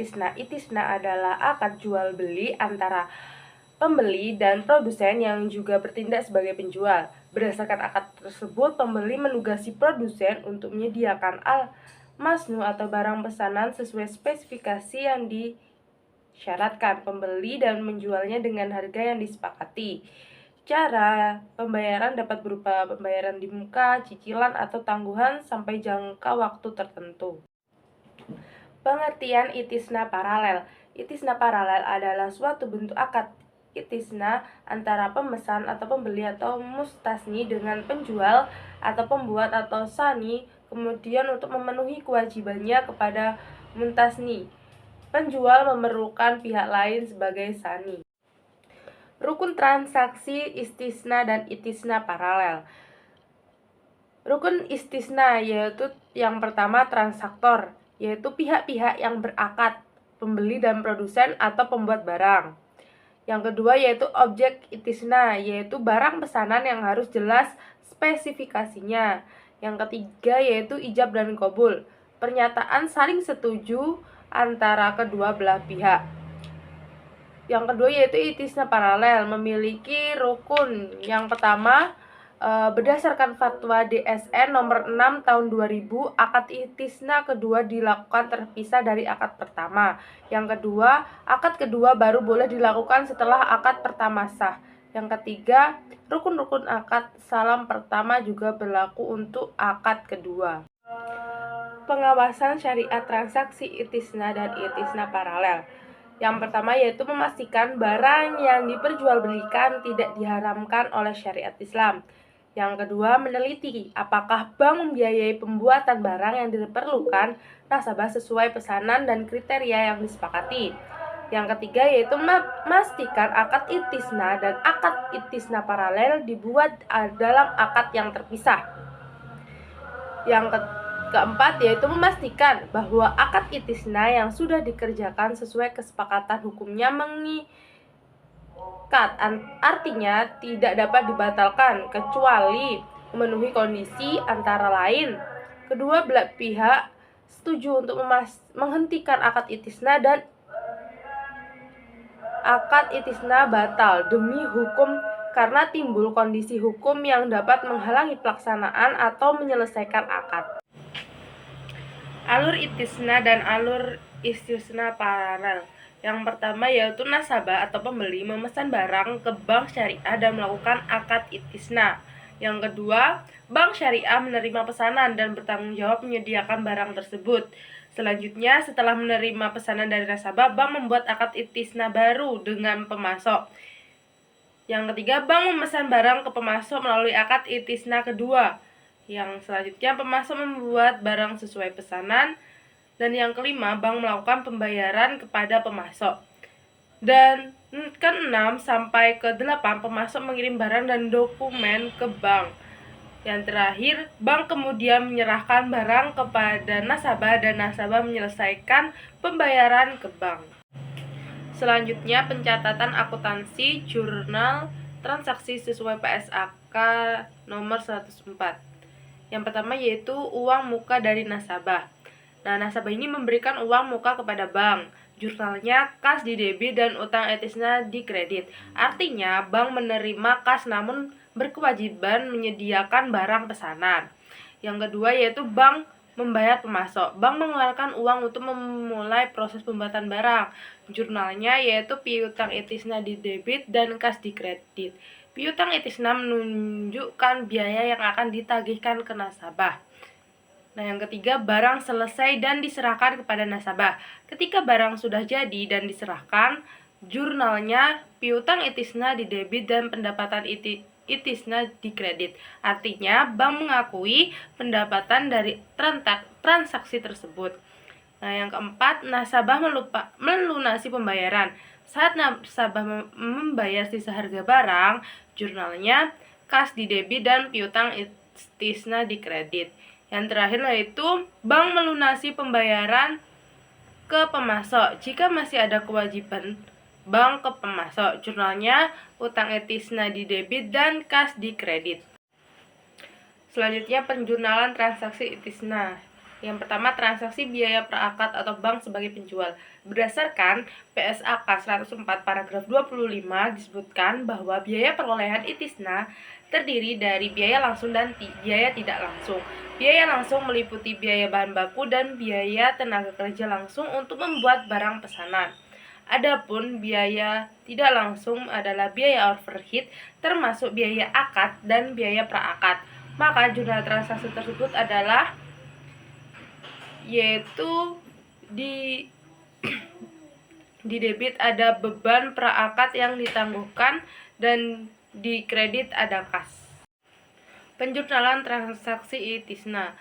itisna. Itisna adalah akad jual beli antara pembeli dan produsen yang juga bertindak sebagai penjual. Berdasarkan akad tersebut, pembeli menugasi produsen untuk menyediakan al-masnu atau barang pesanan sesuai spesifikasi yang disyaratkan pembeli dan menjualnya dengan harga yang disepakati. Cara pembayaran dapat berupa pembayaran di muka, cicilan, atau tangguhan sampai jangka waktu tertentu. Pengertian itisna paralel. Itisna paralel adalah suatu bentuk akad itisna antara pemesan atau pembeli atau mustasni dengan penjual atau pembuat atau sani, kemudian untuk memenuhi kewajibannya kepada muntasni, penjual memerlukan pihak lain sebagai sani. Rukun transaksi istisna dan itisna paralel. Rukun istisna yaitu yang pertama transaktor, yaitu pihak-pihak yang berakad, pembeli dan produsen atau pembuat barang. Yang kedua yaitu objek itisna, yaitu barang pesanan yang harus jelas spesifikasinya. Yang ketiga yaitu ijab dan qabul, pernyataan saling setuju antara kedua belah pihak. Yang kedua yaitu itisna paralel, memiliki rukun. Yang pertama, berdasarkan fatwa DSN nomor 6 tahun 2000, akad itisna kedua dilakukan terpisah dari akad pertama. Yang kedua, akad kedua baru boleh dilakukan setelah akad pertama sah. Yang ketiga, rukun-rukun akad salam pertama juga berlaku untuk akad kedua. Pengawasan syariat transaksi itisna dan itisna paralel. Yang pertama yaitu memastikan barang yang diperjualbelikan tidak diharamkan oleh syariat Islam. Yang kedua, meneliti apakah bank membiayai pembuatan barang yang diperlukan nasabah sesuai pesanan dan kriteria yang disepakati. Yang ketiga yaitu memastikan akad itisna dan akad itisna paralel dibuat dalam akad yang terpisah. Yang keempat yaitu memastikan bahwa akad itisna yang sudah dikerjakan sesuai kesepakatan hukumnya mengikat, artinya tidak dapat dibatalkan kecuali memenuhi kondisi antara lain kedua belah pihak setuju untuk menghentikan akad itisna dan akad itisna batal demi hukum karena timbul kondisi hukum yang dapat menghalangi pelaksanaan atau menyelesaikan akad. Alur itisna dan alur istisna paralel. Yang pertama yaitu nasabah atau pembeli memesan barang ke bank syariah dan melakukan akad itisna. Yang kedua, bank syariah menerima pesanan dan bertanggung jawab menyediakan barang tersebut. Selanjutnya, setelah menerima pesanan dari nasabah, bank membuat akad itisna baru dengan pemasok. Yang ketiga, bank memesan barang ke pemasok melalui akad itisna kedua. Yang selanjutnya, pemasok membuat barang sesuai pesanan. Dan yang kelima, bank melakukan pembayaran kepada pemasok. Dan ke-6 sampai ke-8, pemasok mengirim barang dan dokumen ke bank. Yang terakhir, bank kemudian menyerahkan barang kepada nasabah dan nasabah menyelesaikan pembayaran ke bank. Selanjutnya, pencatatan akuntansi jurnal transaksi sesuai PSAK nomor 104. Yang pertama yaitu uang muka dari nasabah. Nah, nasabah ini memberikan uang muka kepada bank. Jurnalnya kas di debit dan utang etisna di kredit. Artinya, bank menerima kas namun berkewajiban menyediakan barang pesanan. Yang kedua yaitu bank membayar pemasok. Bank mengeluarkan uang untuk memulai proses pembuatan barang. Jurnalnya yaitu piutang etisna di debit dan kas di kredit. Piutang etisna menunjukkan biaya yang akan ditagihkan ke nasabah. Nah, yang ketiga, barang selesai dan diserahkan kepada nasabah. Ketika barang sudah jadi dan diserahkan, jurnalnya piutang etisna di debit dan pendapatan itisna di kredit. Artinya, bank mengakui pendapatan dari transaksi tersebut. Nah, yang keempat, nasabah melunasi pembayaran. Saat nasabah membayar sisa harga barang, jurnalnya kas di debit dan piutang itisna di kredit. Yang terakhir yaitu bank melunasi pembayaran ke pemasok. Jika masih ada kewajiban bank ke pemasok, jurnalnya utang etisna di debit dan kas di kredit. Selanjutnya, penjurnalan transaksi itisna. Yang pertama, transaksi biaya perakad atau bank sebagai penjual. Berdasarkan PSAK 104 paragraf 25 disebutkan bahwa biaya perolehan itisna terdiri dari biaya langsung dan biaya tidak langsung. Biaya langsung meliputi biaya bahan baku dan biaya tenaga kerja langsung untuk membuat barang pesanan. Adapun biaya tidak langsung adalah biaya overhead, termasuk biaya akad dan biaya praakad. Maka jumlah transaksi tersebut adalah yaitu di debit ada beban praakad yang ditangguhkan dan di kredit ada kas. Penjurnalan transaksi itisna.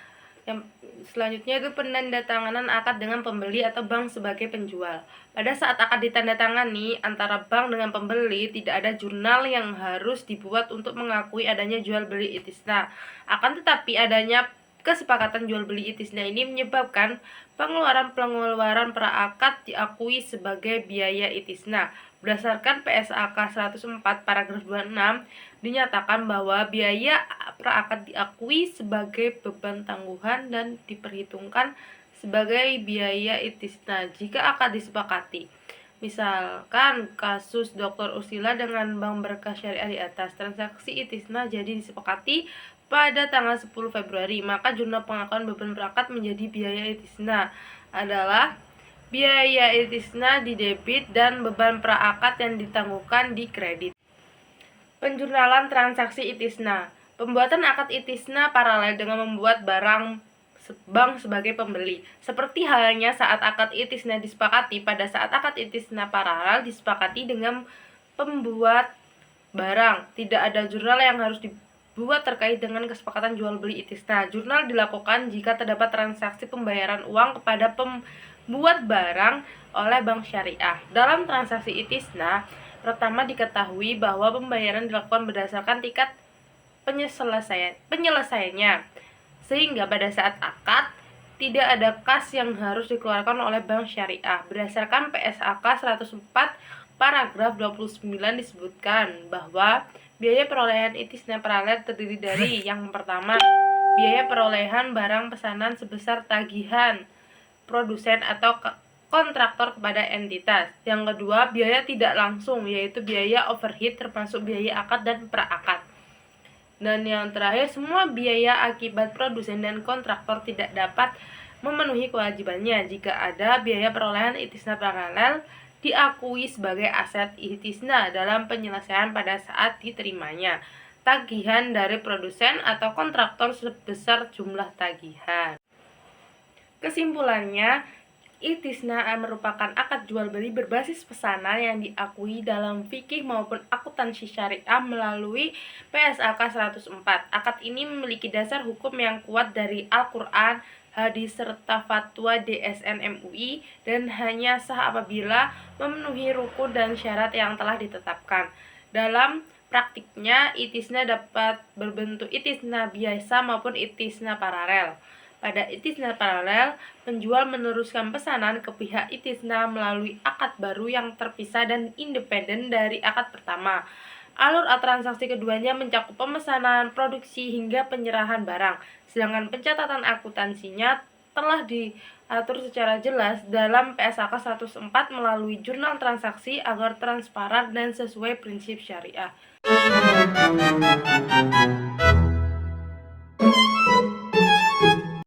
Yang selanjutnya itu penandatanganan akad dengan pembeli atau bank sebagai penjual. Pada saat akad ditandatangani antara bank dengan pembeli, tidak ada jurnal yang harus dibuat untuk mengakui adanya jual beli itisna. Akan tetapi adanya kesepakatan jual beli itisna ini menyebabkan pengeluaran praakad diakui sebagai biaya itisna. Berdasarkan PSAK 104 paragraf 26 dinyatakan bahwa biaya praakad diakui sebagai beban tangguhan dan diperhitungkan sebagai biaya itisna jika akad disepakati. Misalkan kasus Dr. Ursila dengan Bank Berkah Syariah di atas, transaksi itisna jadi disepakati pada tanggal 10 Februari, maka jurnal pengakuan beban praakad menjadi biaya itisna adalah biaya itisna di debit dan beban praakad yang ditangguhkan di kredit. Penjurnalan transaksi itisna. Pembuatan akad itisna paralel dengan membuat barang bank sebagai pembeli. Seperti halnya saat akad itisna disepakati, pada saat akad itisna paralel disepakati dengan pembuat barang. Tidak ada jurnal yang harus dibuat terkait dengan kesepakatan jual beli itisna. Jurnal dilakukan jika terdapat transaksi pembayaran uang kepada pembuat barang oleh bank syariah. Dalam transaksi itisna, pertama diketahui bahwa pembayaran dilakukan berdasarkan tingkat penyelesaiannya, sehingga pada saat akad tidak ada kas yang harus dikeluarkan oleh bank syariah. Berdasarkan PSAK 104 paragraf 29 disebutkan bahwa biaya perolehan itisna paralel terdiri dari yang pertama, biaya perolehan barang pesanan sebesar tagihan produsen atau kontraktor kepada entitas. Yang kedua, biaya tidak langsung, yaitu biaya overhead termasuk biaya akad dan praakad. Dan yang terakhir, semua biaya akibat produsen dan kontraktor tidak dapat memenuhi kewajibannya jika ada biaya perolehan itisna paralel diakui sebagai aset itisna dalam penyelesaian pada saat diterimanya tagihan dari produsen atau kontraktor sebesar jumlah tagihan. Kesimpulannya, itisna merupakan akad jual beli berbasis pesanan yang diakui dalam fikih maupun akuntansi syariah melalui PSAK 104. Akad ini memiliki dasar hukum yang kuat dari Al-Quran, hadis serta fatwa DSN MUI dan hanya sah apabila memenuhi rukun dan syarat yang telah ditetapkan. Dalam praktiknya, itisna dapat berbentuk itisna biasa maupun itisna paralel. Pada itisna paralel, penjual meneruskan pesanan ke pihak itisna melalui akad baru yang terpisah dan independen dari akad pertama. Alur transaksi keduanya mencakup pemesanan, produksi, hingga penyerahan barang. Sedangkan pencatatan akuntansinya telah diatur secara jelas dalam PSAK 104 melalui jurnal transaksi agar transparan dan sesuai prinsip syariah.